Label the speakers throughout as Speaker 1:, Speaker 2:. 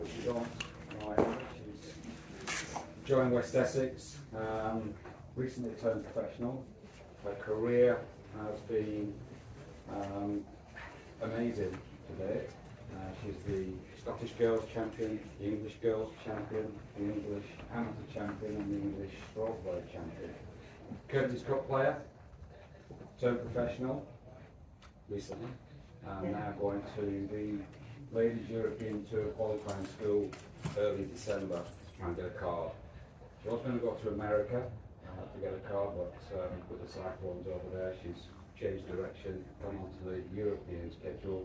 Speaker 1: which is on. She's joined West Essex, recently turned professional. Her career has been amazing today. She's the Scottish Girls Champion, the English Girls Champion, the English Amateur Champion and the English Strawberry Champion. Curtis Cup player, turned professional recently, and now going to the Ladies European Tour qualifying school early December to try and get a card. She was going to go to America to get a card, but with the cyclones over there, she's changed direction, gone on to the European schedule,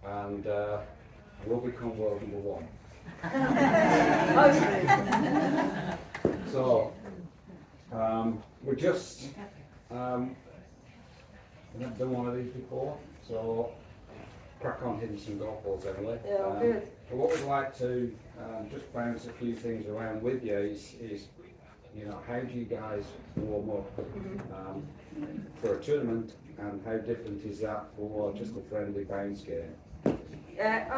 Speaker 1: and will become world number one. So, we're just, I've never done one of these before, so crack on hitting some golf balls, Emily.
Speaker 2: Yeah, good.
Speaker 1: But what we'd like to just bounce a few things around with you is you know, how do you guys warm up for a tournament, and how different is that for just a friendly bounce game?
Speaker 2: Yeah,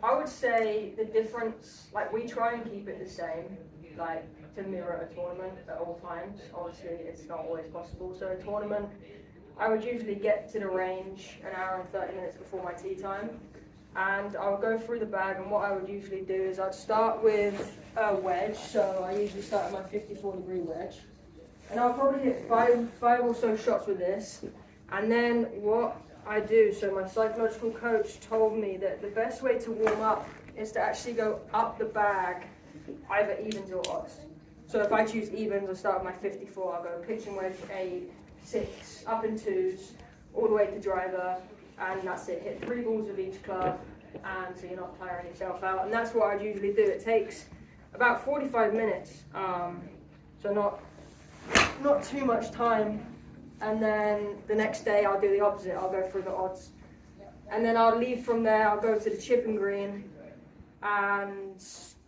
Speaker 2: I would say the difference, like we try and keep it the same, like to mirror a tournament at all times. Obviously it's not always possible, so a tournament, I would usually get to the range an hour and 30 minutes before my tee time, and I would go through the bag, and what I would usually do is I'd start with a wedge, so I usually start with my 54-degree wedge, and I'll probably hit five or so shots with this, and then what I do, so my psychological coach told me that the best way to warm up is to actually go up the bag, either evens or odds. So if I choose evens, I start with my 54, I'll go pitch and wedge 8, 6, up in 2s, all the way to driver, and that's it. Hit 3 balls of each club, and so you're not tiring yourself out. And that's what I usually do. It takes about 45 minutes, so not too much time. And then the next day I'll do the opposite. I'll go through the odds, and then I'll leave from there. I'll go to the chipping green and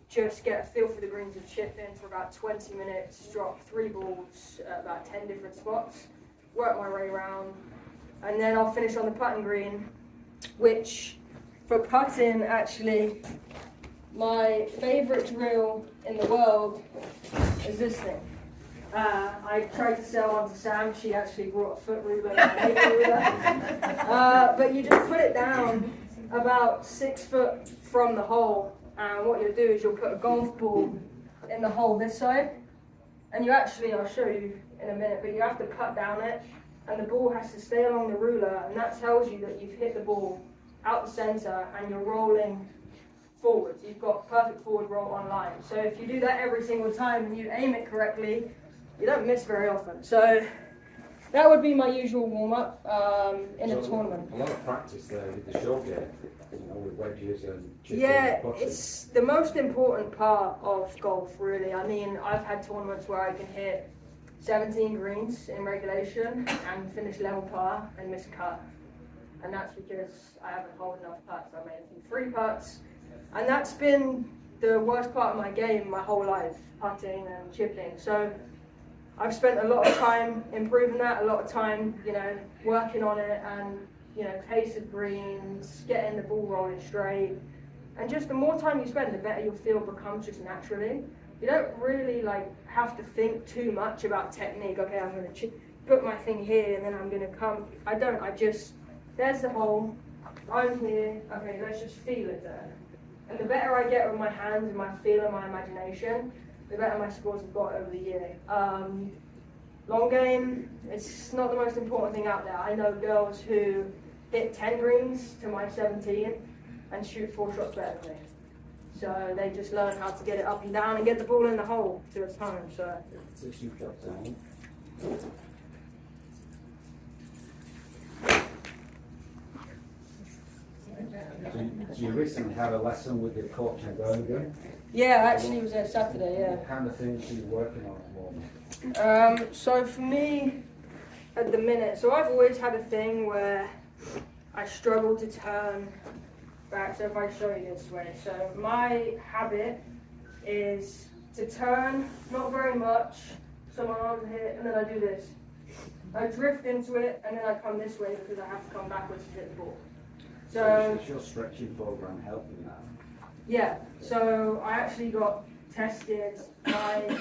Speaker 2: just get a feel for the greens and chip in for about 20 minutes, drop 3 balls at about 10 different spots, work my way around, and then I'll finish on the putting green, which for putting, actually, my favourite drill in the world is this thing. I tried to sell one to Sam. She actually brought a foot ruler and a meter ruler. But you just put it down about 6 foot from the hole, and what you'll do is you'll put a golf ball in the hole this side, and you actually, I'll show you in a minute, but you have to cut down it, and the ball has to stay along the ruler, and that tells you that you've hit the ball out the centre and you're rolling forwards. You've got perfect forward roll on line. So if you do that every single time and you aim it correctly, you don't miss very often. So that would be my usual warm-up in a tournament.
Speaker 1: A lot of practice there with the short game, you know, with wedges and chipping.
Speaker 2: Yeah,
Speaker 1: and
Speaker 2: it's the most important part of golf, really. I mean, I've had tournaments where I can hit 17 greens in regulation and finish level par and miss a cut. And that's because I haven't held enough putts. I made a few free putts. And that's been the worst part of my game my whole life, putting and chipping. So I've spent a lot of time improving that, a lot of time, you know, working on it, and, you know, pace of greens, getting the ball rolling straight. And just the more time you spend, the better your feel becomes just naturally. You don't really have to think too much about technique. Okay, I'm going to put my thing here and then I'm going to come. I don't. I just, there's the hole. I'm here. Okay, let's just feel it there. And the better I get with my hands and my feel and my imagination, the better my scores have got over the year. Long game, it's not the most important thing out there. I know girls who hit 10 greens to my 17 and shoot 4 shots better than me. So they just learn how to get it up and down and get the ball in the hole to its time. So
Speaker 1: you recently had a lesson with your coach in Birmingham?
Speaker 2: yeah, actually it was there Saturday, yeah.
Speaker 1: What kind of things are you working on at the moment?
Speaker 2: So for me, at the minute, so I've always had a thing where I struggle to turn back. So if I show you this way, so my habit is to turn, not very much, so my arms are here, and then I do this. I drift into it, and then I come this way because I have to come backwards to hit the ball. So
Speaker 1: is your stretching program helping that?
Speaker 2: yeah, so I actually got tested my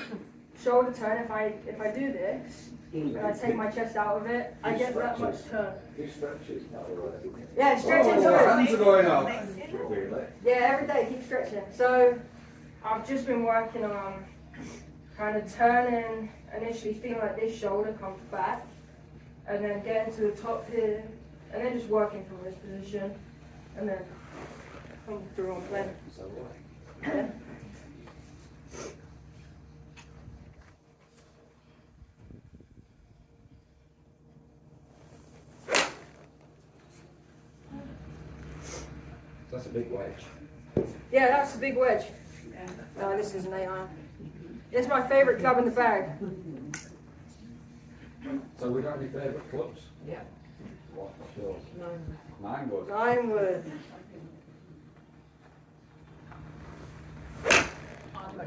Speaker 2: shoulder turn. If I do this and I take my chest out of it, I get that much turn.
Speaker 1: Who stretches, by the way?
Speaker 2: Yeah, stretching.
Speaker 1: Oh, your hands are going up. Really?
Speaker 2: Yeah, every day keep stretching. So I've just been working on kind of turning, initially feeling like this shoulder comes back, and then getting to the top here, and then just working from this position, and then come through on plane. Yeah.
Speaker 1: That's a big wedge.
Speaker 2: Yeah, that's a big wedge. No, this is an 8-iron. It's my favourite club in the bag.
Speaker 1: So we got any favourite clubs?
Speaker 3: Yeah.
Speaker 1: What's yours? 9 wood.
Speaker 2: 9 wood.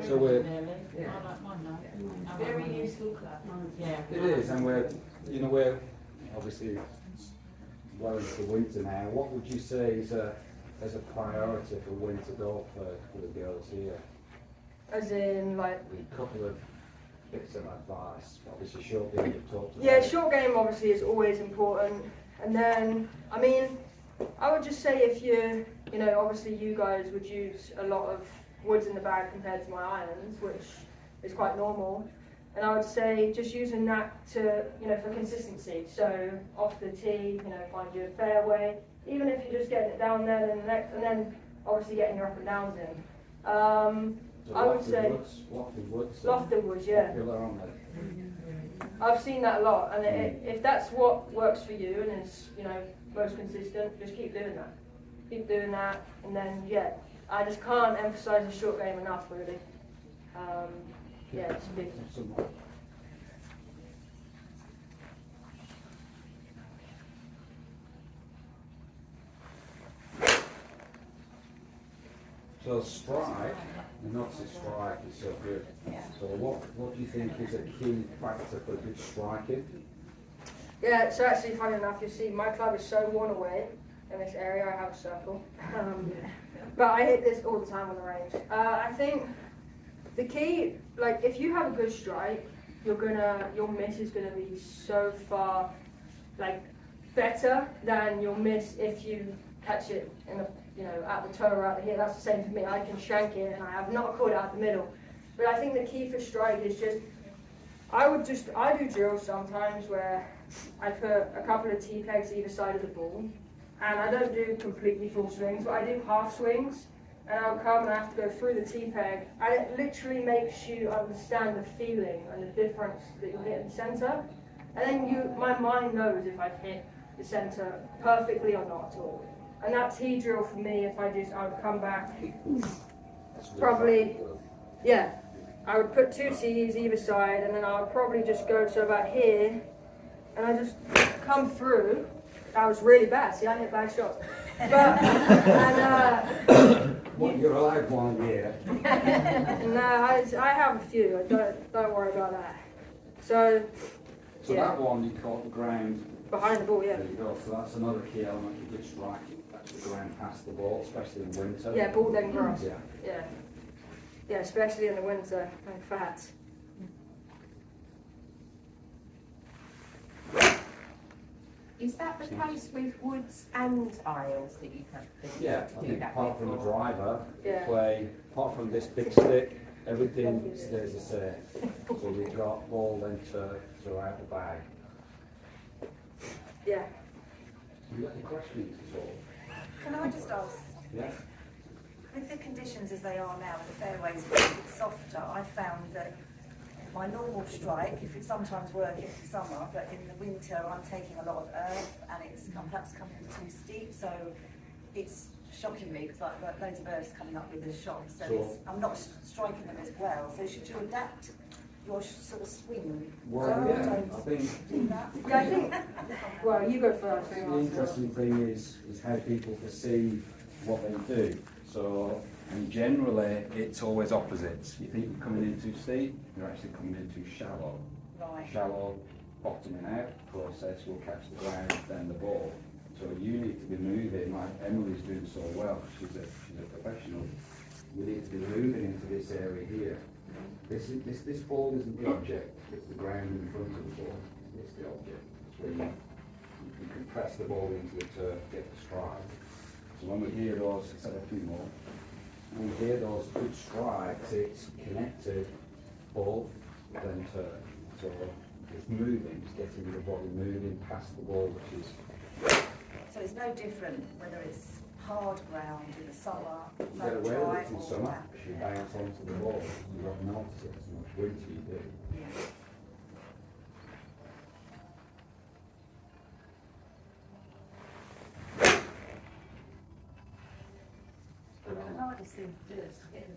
Speaker 1: So we're,
Speaker 3: Very useful club. Yeah.
Speaker 1: it is, and we're obviously well into winter now. What would you say is a priority for winter golf for the girls here?
Speaker 2: As in, like...
Speaker 1: A couple of bits of advice. Obviously, short game you've talked about.
Speaker 2: Yeah, short game obviously is always important. And then, I mean, I would just say if obviously you guys would use a lot of woods in the bag compared to my irons, which is quite normal. And I would say just using that to, for consistency. So off the tee, find you a fairway. Even if you're just getting it down there, and then obviously getting your up and downs in.
Speaker 1: So
Speaker 2: I would say
Speaker 1: Lofted Woods.
Speaker 2: Lofted Woods, yeah.
Speaker 1: Popular, aren't they?
Speaker 2: I've seen that a lot, and if that's what works for you and is most consistent, just keep doing that. Keep doing that, and then I just can't emphasise the short game enough, really. It's big.
Speaker 1: So strike, and obviously strike is so good. So what do you think is a key factor for good striking?
Speaker 2: Yeah, so actually funny enough, you see my club is so worn away in this area, I have a circle. But I hit this all the time on the range. I think the key, like if you have a good strike, your miss is gonna be so far better than your miss if you catch it in the at the toe or out the heel. That's the same for me. I can shank it and I have not caught it out the middle. But I think the key for strike is just I do drills sometimes where I put a couple of tee pegs either side of the ball, and I don't do completely full swings, but I do half swings, and I'll come and I have to go through the tee peg, and it literally makes you understand the feeling and the difference that you'll hit in the centre, and then my mind knows if I've hit the centre perfectly or not at all. And that tee drill for me, I would come back, probably, I would put 2 tees either side, and then I would probably just go to about here, and I just come through. That was really bad. See, I hit bad shots. But
Speaker 1: You're allowed one here.
Speaker 2: No, I have a few. Don't worry about that. So
Speaker 1: that one you caught the ground
Speaker 2: behind the ball, yeah.
Speaker 1: There you go. So that's another key element of good striking. That's the ground past the ball, especially in winter.
Speaker 2: Yeah, ball then grass.
Speaker 1: Yeah.
Speaker 2: Yeah, especially in the winter, and fat.
Speaker 3: Is that the case with woods and irons that you can
Speaker 1: Yeah, I
Speaker 3: do
Speaker 1: think
Speaker 3: that
Speaker 1: apart from the
Speaker 3: before?
Speaker 1: driver,
Speaker 2: Yeah.
Speaker 1: play, apart from this big stick, everything stays the same. So you've got ball then throughout the bag.
Speaker 2: Yeah.
Speaker 1: Have you got any questions at all?
Speaker 4: Can I just ask,
Speaker 1: Yeah.
Speaker 4: with the conditions as they are now, and the fairways are a bit softer, I found that my normal strike, if it sometimes works in the summer, but in the winter I'm taking a lot of earth and it's perhaps coming too steep, so it's shocking me because like loads of earth's coming up with the shots, so
Speaker 1: Sure.
Speaker 4: I'm not striking them as well. So should you adapt your sort of swing?
Speaker 1: Well, yeah, I think
Speaker 4: Do that?
Speaker 2: Yeah, I think. Well, you go first.
Speaker 1: the interesting thing is how people perceive what they do. So, and generally, it's always opposites. You think you're coming in too steep, you're actually coming in too shallow.
Speaker 4: Right.
Speaker 1: Shallow, bottoming out process will catch the ground, then the ball. So you need to be moving like Emily's doing so well. She's a professional. We need to be moving into this area here. This ball isn't the object. It's the ground in front of the ball. It's the object. It's where you can press the ball into the turf, get the stride. So when we hear those, let's have a few more. When we hear those good strides, it's connected ball, then turn. So it's moving, it's getting the body moving past the ball, which is.
Speaker 4: So it's no different whether it's hard ground in the summer,
Speaker 1: You
Speaker 4: no
Speaker 1: get away
Speaker 4: dry
Speaker 1: with it in
Speaker 4: or
Speaker 1: summer,
Speaker 4: wet.
Speaker 1: if you bounce onto the ball, you won't notice it as much. Winter you do.
Speaker 4: Yeah. The hardest thing to do is to get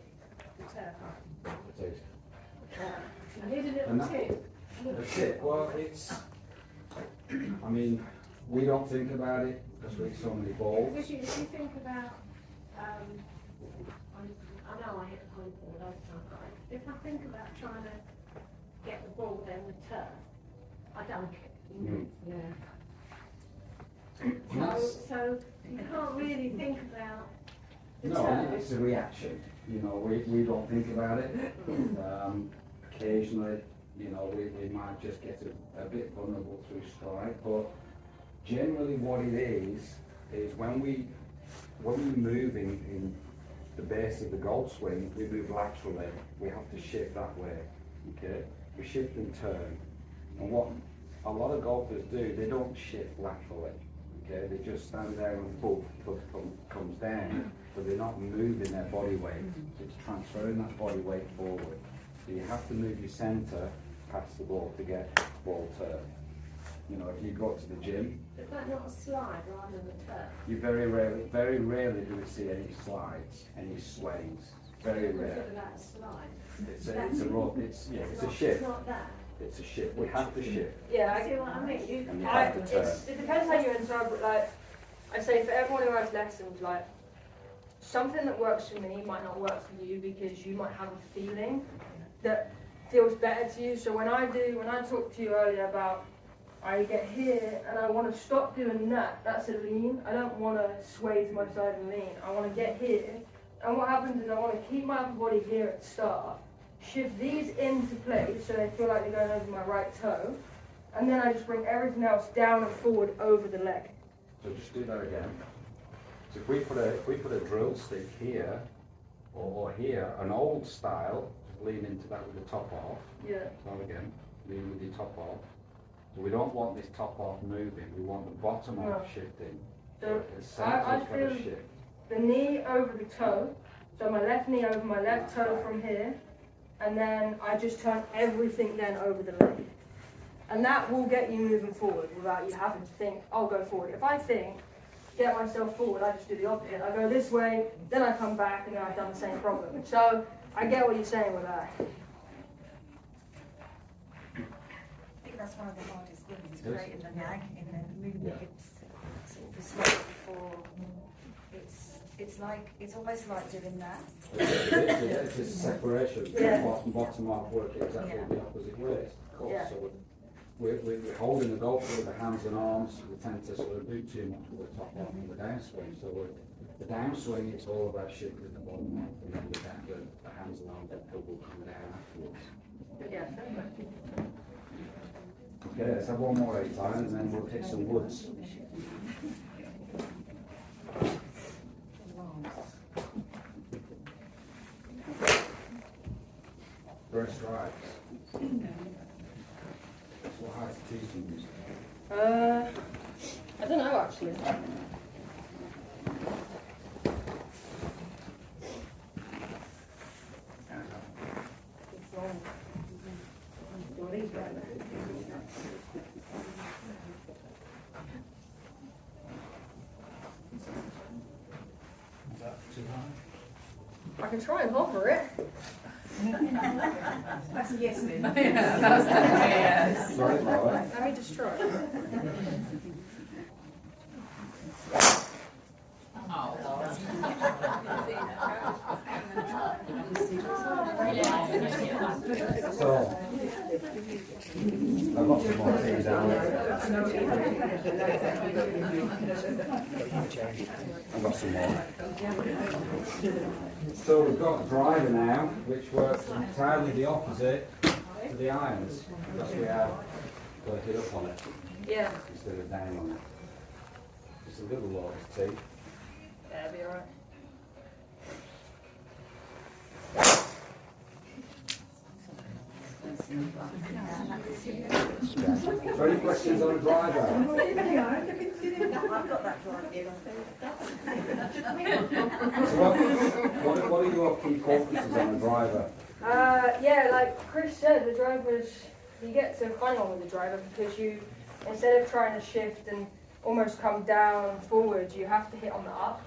Speaker 4: the turf up.
Speaker 1: It is.
Speaker 3: You need a little
Speaker 1: And that-
Speaker 3: tip.
Speaker 1: That's it. Well, it's. I mean, we don't think about it because we have so many balls.
Speaker 3: Because if you think about, I know I hit the point ball last time, but if I think about trying to get the ball down the turf, I dunk it.
Speaker 1: Mm.
Speaker 3: Yeah. So you can't really think about the
Speaker 1: No,
Speaker 3: turf.
Speaker 1: it's a reaction. You know, we don't think about it. Occasionally, you know, we might just get a bit vulnerable through stride, but generally what it is when we move in the base of the golf swing, we move laterally. We have to shift that way. Okay, we shift and turn. And what a lot of golfers do, they don't shift laterally. Okay, they just stand there and boom, comes down, but they're not moving their body weight. It's transferring that body weight forward. So you have to move your centre past the ball to get ball turn. You know, if you go to the gym,
Speaker 3: Is that not a slide rather than a turf?
Speaker 1: you very rarely do we see any slides, any sways. Very rare.
Speaker 3: Consider that a slide.
Speaker 1: It's a shift.
Speaker 3: It's not that.
Speaker 1: It's a shift. We have to shift.
Speaker 2: Yeah,
Speaker 3: See what I mean?
Speaker 1: And you
Speaker 2: I,
Speaker 1: have to turn.
Speaker 2: it depends how you interpret. Like, I say for everyone who has lessons, like something that works for me might not work for you because you might have a feeling that feels better to you. So when I talked to you earlier about I get here and I want to stop doing that, that's a lean. I don't want to sway to my side and lean. I want to get here, and what happens is I want to keep my upper body here at the start, shift these into place so they feel like they're going over my right toe, and then I just bring everything else down and forward over the leg.
Speaker 1: So just do that again. So if we put a drill stick here or here, an old style, lean into that with the top off.
Speaker 2: Yeah.
Speaker 1: So again, lean with the top off. So we don't want this top off moving. We want the bottom off shifting.
Speaker 2: So
Speaker 1: the
Speaker 2: I
Speaker 1: centre's got to
Speaker 2: feel
Speaker 1: shift.
Speaker 2: the knee over the toe, so my left knee over my left toe from here, and then I just turn everything then over the leg. And that will get you moving forward without you having to think, I'll go forward. If I think, get myself forward, I just do the opposite. I go this way, then I come back, and then I've done the same problem. So I get what you're saying with that.
Speaker 4: I think that's one of the hardest things, is
Speaker 1: Yes.
Speaker 4: creating the lag in the moving
Speaker 1: Yeah.
Speaker 4: the hips sort of slowly before. It's almost like doing that.
Speaker 1: It's a separation.
Speaker 2: Yeah.
Speaker 1: Bottom off working exactly the opposite way. Of course.
Speaker 2: Yeah.
Speaker 1: So we're holding the golf with the hands and arms. We tend to sort of do too much with the top off and the downswing. So the downswing, it's all about shifting the bottom off, and then the hands and arms will come down afterwards.
Speaker 2: Yeah.
Speaker 1: Okay, let's have one more 8 iron and then we'll hit some woods. First strikes. What height of tees do you use?
Speaker 2: I don't know actually.
Speaker 1: Is that too high?
Speaker 2: I can try and hover it.
Speaker 3: That's a yes then.
Speaker 1: Sorry about that.
Speaker 2: Let me just try.
Speaker 1: So, I've got some more tees down there. I've got some more. So we've got a driver now, which works entirely the opposite to the irons. Because we have got to hit up on it
Speaker 2: Yeah.
Speaker 1: instead of down on it. Just a little lotus tea.
Speaker 2: Yeah, it'll be alright.
Speaker 1: So any questions on a driver?
Speaker 4: I've got that drive here.
Speaker 1: So what are your key qualities on a driver?
Speaker 2: Yeah, like Chris said, the drivers, you get to fun on with the driver because you, instead of trying to shift and almost come down forward, you have to hit on the up.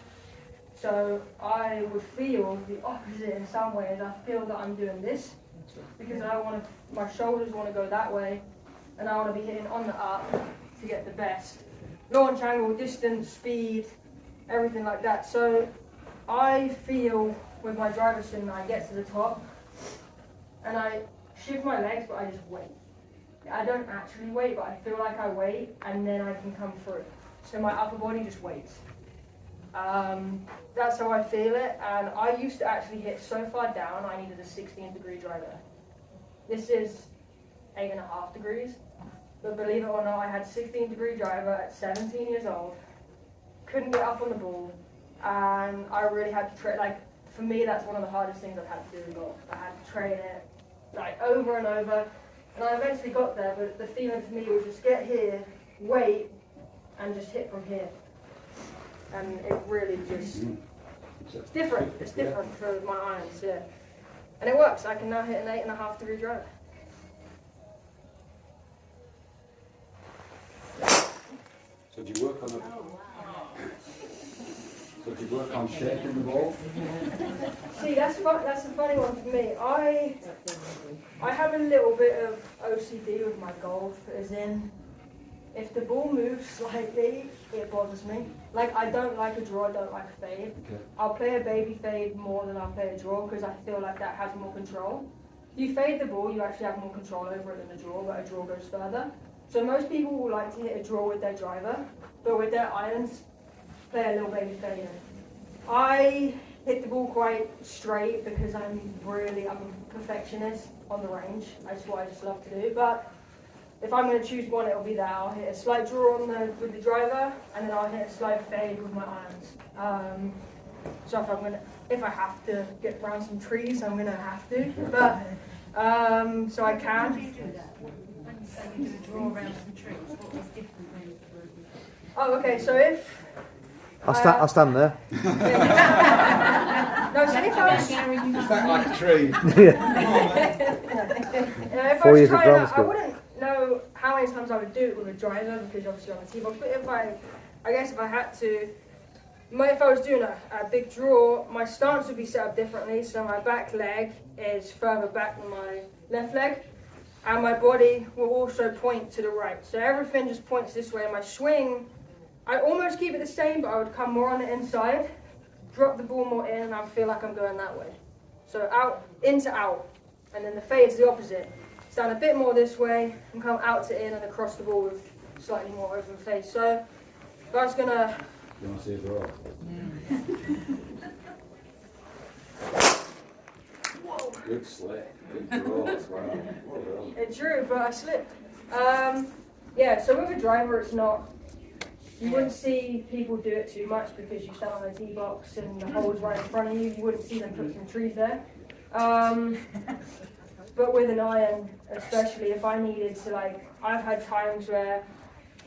Speaker 2: So I would feel the opposite in some ways. I feel that I'm doing this because my shoulders want to go that way, and I want to be hitting on the up to get the best launch angle, distance, speed, everything like that. So I feel with my driver swing that I get to the top and I shift my legs, but I just wait. I don't actually wait, but I feel like I wait, and then I can come through. So my upper body just waits. That's how I feel it, and I used to actually hit so far down I needed a 16-degree driver. This is 8.5 degrees, but believe it or not, I had 16-degree driver at 17 years old, couldn't get up on the ball, and I really had to train. Like, for me, that's one of the hardest things I've had to do in golf. I had to train it like over and over, and I eventually got there, but the feeling for me was just get here, wait, and just hit from here. And it really just, it's different. It's different for my irons, yeah. And it works. I can now hit an 8.5-degree driver.
Speaker 1: So do you work on shaking the ball?
Speaker 2: See, that's a funny one for me. I have a little bit of OCD with my golf, as in, if the ball moves slightly, it bothers me. Like, I don't like a draw, I don't like a fade.
Speaker 1: Okay.
Speaker 2: I'll play a baby fade more than I'll play a draw because I feel like that has more control. If you fade the ball, you actually have more control over it than a draw, but a draw goes further. So most people will like to hit a draw with their driver, but with their irons, play a little baby fade in. I hit the ball quite straight because I'm a perfectionist on the range. That's what I just love to do. But if I'm going to choose one, it'll be that. I'll hit a slight draw with the driver, and then I'll hit a slight fade with my irons. So if I have to get around some trees, I'm going to have to. But so I can.
Speaker 3: How do you do that? When you say you do a draw around some trees, what was different when you were?
Speaker 2: Oh, okay. So if
Speaker 5: I'll stand there.
Speaker 2: no, so if I was,
Speaker 1: Is that like a tree?
Speaker 2: if
Speaker 5: 4
Speaker 2: I was
Speaker 5: years of
Speaker 2: trying
Speaker 5: drama
Speaker 2: to, I
Speaker 5: school.
Speaker 2: wouldn't know how many times I would do it with a driver because obviously on the tee box. But if I had to, if I was doing a big draw, my stance would be set up differently. So my back leg is further back than my left leg, and my body will also point to the right. So everything just points this way. And my swing, I almost keep it the same, but I would come more on the inside, drop the ball more in, and I feel like I'm going that way. So out, into out, and then the fade's the opposite. Stand a bit more this way, and come out to in and across the ball with slightly more open face. So that's gonna.
Speaker 1: You want to see a draw?
Speaker 2: Whoa!
Speaker 1: Good slip. Good draw as well. Well done.
Speaker 2: It drew, but I slipped. Yeah. So with a driver, it's not. You wouldn't see people do it too much because you stand on the tee box and the hole's right in front of you. You wouldn't see them put some trees there. But with an iron, especially if I needed to, like, I've had times where,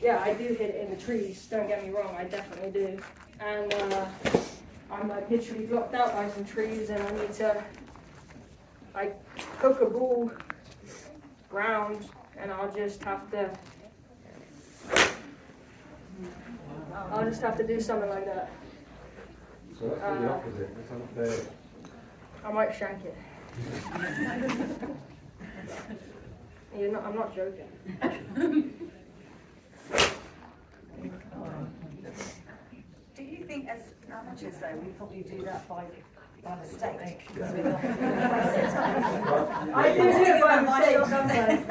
Speaker 2: yeah, I do hit it in the trees, don't get me wrong, I definitely do. And I'm like literally blocked out by some trees and I need to, like, hook a ball ground and I'll just have to do something like that.
Speaker 1: So let's do the opposite. Let's have a fade.
Speaker 2: I might shank it. I'm not joking.
Speaker 4: Do you think as amateurs though, we probably do that by mistake?
Speaker 2: I do it by mistake sometimes.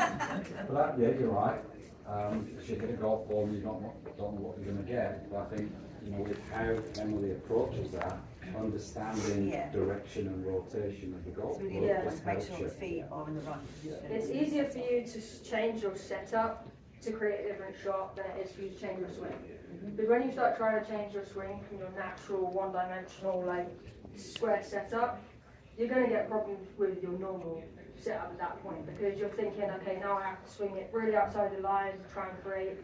Speaker 1: But yeah, you're right. If you hit a golf ball and you don't know what you're going to get, but I think, you know, with how Emily approaches that, understanding
Speaker 4: Yeah.
Speaker 1: direction and rotation of the golf
Speaker 4: It's really
Speaker 1: ball
Speaker 4: important
Speaker 1: just
Speaker 4: to make
Speaker 1: helps
Speaker 4: sure
Speaker 1: you.
Speaker 4: the feet are in the right position.
Speaker 2: It's easier for you to change your setup to create a different shot than it is for you to change your swing. Because when you start trying to change your swing from your natural one-dimensional like square setup, you're going to get problems with your normal setup at that point, because you're thinking, okay, now I have to swing it really outside the lines and try and create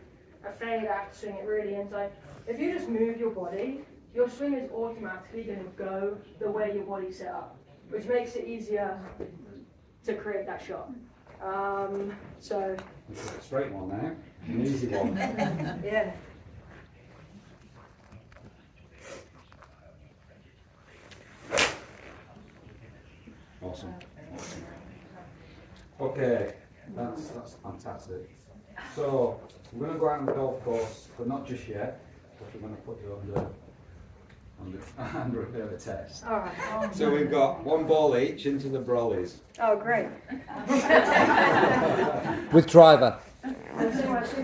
Speaker 2: a fade, I have to swing it really inside. If you just move your body, your swing is automatically going to go the way your body's set up, which makes it easier to create that shot. So,
Speaker 1: It's a straight one now, an easy one.
Speaker 2: yeah.
Speaker 1: Awesome. Okay, that's fantastic. So we're going to go out on the golf course, but not just yet, because we're going to put you under a bit of a test.
Speaker 2: All right.
Speaker 1: So we've got one ball each into the brollies.
Speaker 2: Oh, great.
Speaker 5: With driver.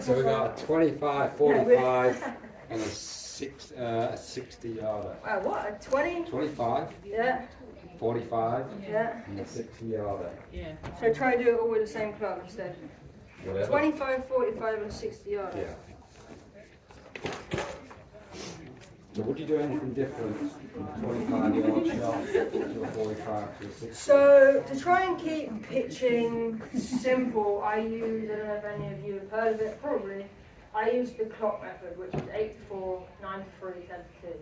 Speaker 1: So we've got a 25, 45, and a 60 yarder.
Speaker 2: Wow, what? A 20?
Speaker 1: 25,
Speaker 2: Yeah.
Speaker 1: 45,
Speaker 2: Yeah.
Speaker 1: and a 60 yarder.
Speaker 2: So try and do it all with the same club instead.
Speaker 1: Whatever.
Speaker 2: 25, 45, and 60 yards.
Speaker 1: Yeah. So would you do anything different from a 25-yard shot to a 45 to a 60?
Speaker 2: So to try and keep pitching simple, I use, I don't know if any of you have heard of it, probably, I use the clock method, which is 8 to 4, 9 to 3, 10 to 2.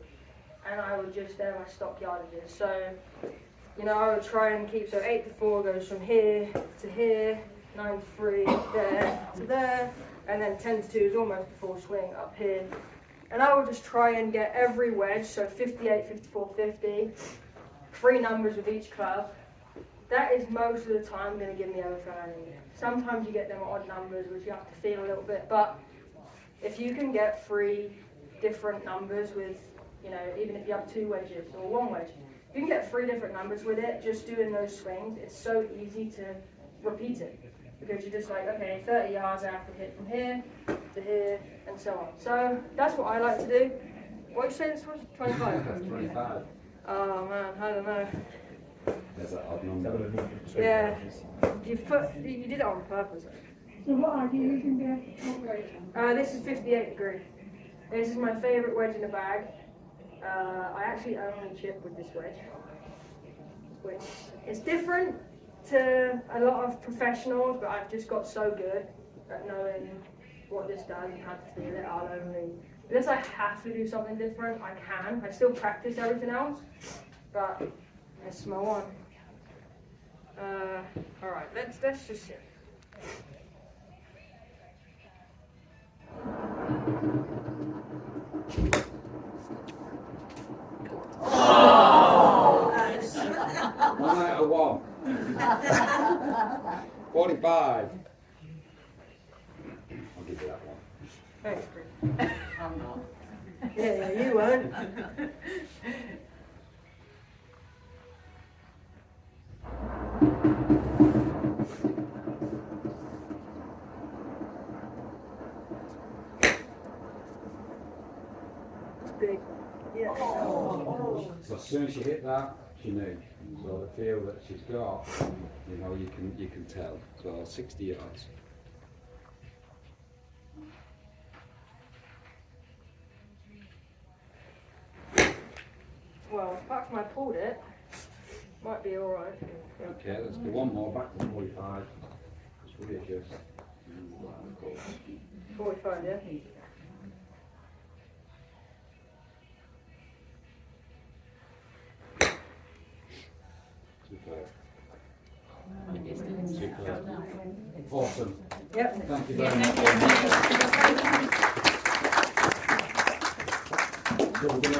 Speaker 2: And I would just, they're my stock yardages. So, you know, I would try and keep, so 8 to 4 goes from here to here, 9 to 3, there to there, and then 10 to 2 is almost a full swing up here. And I would just try and get every wedge, so 58, 54, 50, 3 numbers with each club. That is most of the time going to give me everything I need. Sometimes you get them odd numbers, which you have to feel a little bit, but if you can get 3 different numbers with, you know, even if you have 2 wedges or 1 wedge, if you can get 3 different numbers with it, just doing those swings, it's so easy to repeat it. Because you're just like, okay, 30 yards I have to hit from here to here, and so on. So that's what I like to do. What did you say this was? 25?
Speaker 1: 25.
Speaker 2: Oh man, I don't know.
Speaker 1: There's that odd number.
Speaker 2: Yeah, you did it on purpose.
Speaker 3: So what are you using there?
Speaker 2: This is 58 degree. This is my favourite wedge in the bag. I actually only chip with this wedge, which is different to a lot of professionals, but I've just got so good at knowing what this does and how to feel it. I'll only, unless I have to do something different, I can. I still practice everything else, but this is my one. All right, let's just sit.
Speaker 1: One out of 1. 45. I'll give you that one.
Speaker 2: Thanks, Chris. I'm not. Yeah, you won't. It's big. Yeah.
Speaker 1: So as soon as she hit that, she knew. So the feel that she's got, you know, you can tell. So 60 yards.
Speaker 2: Well, apart from I pulled it, might be alright.
Speaker 1: Okay, let's do one more back to 45. Just readjust.
Speaker 2: 45, yeah?
Speaker 1: Superb. Superb. Awesome.
Speaker 2: Yep.
Speaker 1: Thank you very much. So we're going to